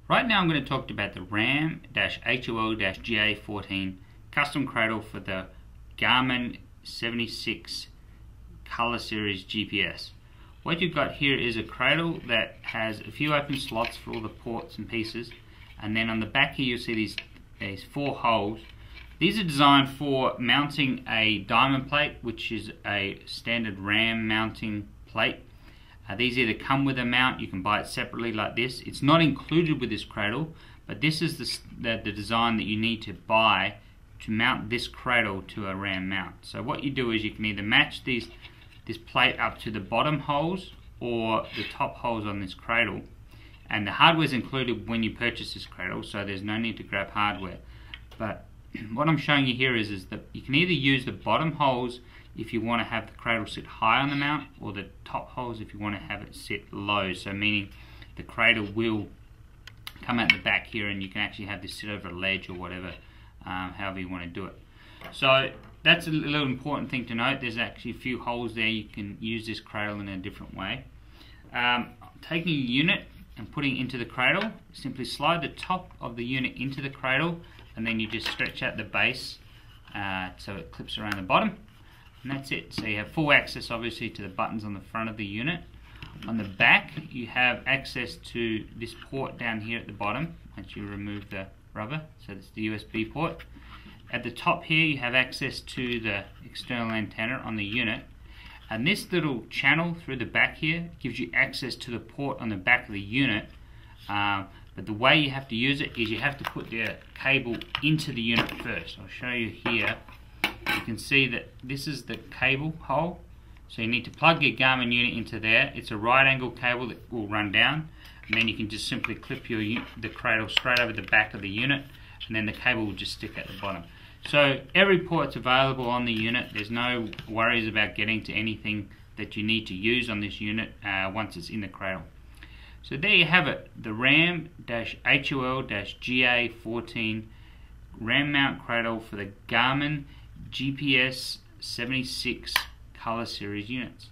Right now I'm going to talk about the RAM-HOL-GA14 Custom Cradle for the Garmin 76 Color Series GPS. What you've got here is a cradle that has a few open slots for all the ports and pieces, and then on the back here you'll see these 4 holes. These are designed for mounting a diamond plate, which is a standard RAM mounting plate. These either come with a mount, you can buy it separately like this. It's not included with this cradle, but this is the design that you need to buy to mount this cradle to a RAM mount. So what you do is you can either match this plate up to the bottom holes or the top holes on this cradle, and the hardware is included when you purchase this cradle, so there's no need to grab hardware. But what I'm showing you here is that you can either use the bottom holes if you want to have the cradle sit high on the mount, or the top holes if you want to have it sit low, so meaning the cradle will come out the back here and you can actually have this sit over a ledge or whatever, however you want to do it. So that's a little important thing to note. There's actually a few holes there. You can use this cradle in a different way. Taking a unit and putting it into the cradle, simply slide the top of the unit into the cradle and then you just stretch out the base so it clips around the bottom. And that's it. So you have full access obviously to the buttons on the front of the unit. On the back you have access to this port down here at the bottom once you remove the rubber, so that's the USB port. At the top here you have access to the external antenna on the unit, and this little channel through the back here gives you access to the port on the back of the unit, but the way you have to use it is you have to put the cable into the unit first. I'll show you here. You can see that this is the cable hole, so you need to plug your Garmin unit into there. It's a right angle cable that will run down, and then you can just simply clip the cradle straight over the back of the unit, and then the cable will just stick at the bottom. So every port's available on the unit. There's no worries about getting to anything that you need to use on this unit once it's in the cradle. So there you have it, the RAM-HOL-GA14 RAM mount cradle for the Garmin GPS 76 Color Series units.